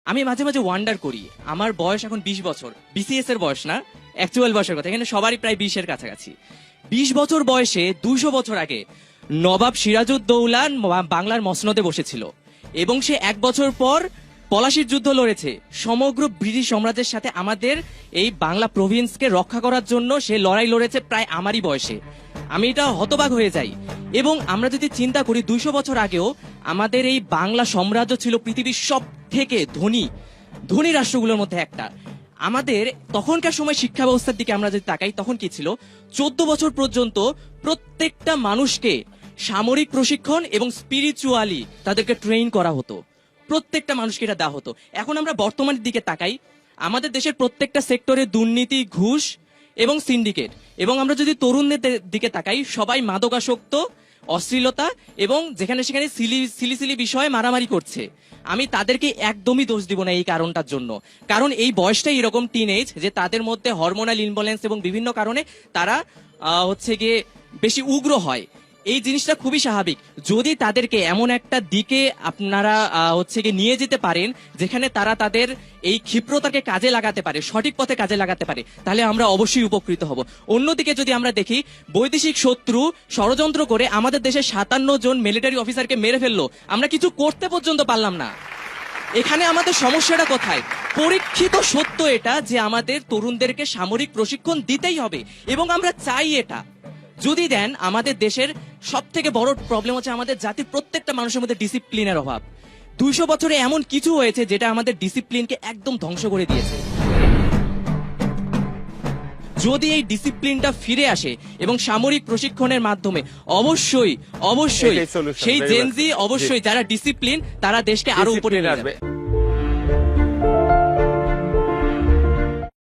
আমি মাঝে মাঝে ওয়ান্ডার করি, আমার বয়স এখন 20 বছর, বিসিএস এর বয়স না, অ্যাকচুয়াল বয়সের কথা। এখানে সবারই প্রায় 20 এর কাছাকাছি। 20 বছর বয়সে 200 বছর আগে নবাব সিরাজউদ্দৌলা বাংলার মসনদে বসেছিল এবং সে 1 বছর পর পলাশির যুদ্ধ লড়েছে। সমগ্র ব্রিটিশ সাম্রাজ্যের সাথে আমাদের এই বাংলা প্রভিন্সকে রক্ষা করার জন্য সে লড়াই লড়েছে প্রায় আমারই বয়সে। আমি এটা হতবাক হয়ে যাই। এবং আমরা যদি চিন্তা করি 200 বছর আগেও আমাদের এই বাংলা সাম্রাজ্য ছিল পৃথিবীর সব থেকে ধনী রাষ্ট্রগুলোর মধ্যে একটা। আমাদের তখনকার সময় শিক্ষা ব্যবস্থার দিকে আমরা যদি তাকাই, তখন কি ছিল? 14 বছর পর্যন্ত প্রত্যেকটা মানুষকে সামরিক প্রশিক্ষণ এবং স্পিরিচুয়ালি তাদেরকে ট্রেন করা হতো, প্রত্যেকটা মানুষকে এটা দেওয়া হতো। এখন আমরা বর্তমানের দিকে তাকাই, আমাদের দেশের প্রত্যেকটা সেক্টরে দুর্নীতি, ঘুষ এবং সিন্ডিকেট। এবং আমরা যদি তরুণদের দিকে তাকাই, সবাই মাদকাসক্ত, অশ্লীলতা এবং যেখানে সেখানে সিলি বিষয়ে মারামারি করছে। আমি তাদেরকে একদমই দোষ দিব না এই কারণটার জন্য, কারণ এই বয়সটাই এরকম টিনেজ যে তাদের মধ্যে হরমোনাল ইনব্যালেন্স এবং বিভিন্ন কারণে তারা হচ্ছে গিয়ে বেশি উগ্র হয়। এই জিনিসটা খুবই স্বাভাবিক। যদি তাদেরকে এমন একটা দিকে আপনারা হচ্ছে গিয়ে নিয়ে যেতে পারেন যেখানে তারা তাদের এই ক্ষিপ্রতাকে কাজে লাগাতে পারে, সঠিক পথে কাজে লাগাতে পারে, তাহলে আমরা অবশ্যই উপকৃত হব। অন্যদিকে যদি আমরা দেখি, বৈদেশিক শত্রু ষড়যন্ত্র করে আমাদের দেশের 57 জন মিলিটারি অফিসারকে মেরে ফেললো, আমরা কিছু করতে পর্যন্ত পারলাম না। এখানে আমাদের সমস্যাটা কোথায়? পরীক্ষিত সত্য এটা যে আমাদের তরুণদেরকে সামরিক প্রশিক্ষণ দিতেই হবে এবং আমরা চাই এটা। যদি দেন, আমাদের দেশের সব থেকে বড় প্রবলেম হচ্ছে আমাদের জাতির প্রত্যেকটা মানুষের মধ্যে ডিসিপ্লিনের অভাব। 200 বছরে এমন কিছু হয়েছে যেটা আমাদের ডিসিপ্লিনকে একদম ধ্বংস করে দিয়েছে। যদি এই ডিসিপ্লিনটা ফিরে আসে এবং সামরিক প্রশিক্ষণের মাধ্যমে অবশ্যই সেই জেনজি অবশ্যই যারা ডিসিপ্লিন, তারা দেশকে আরো উপরে নিয়ে যাবে।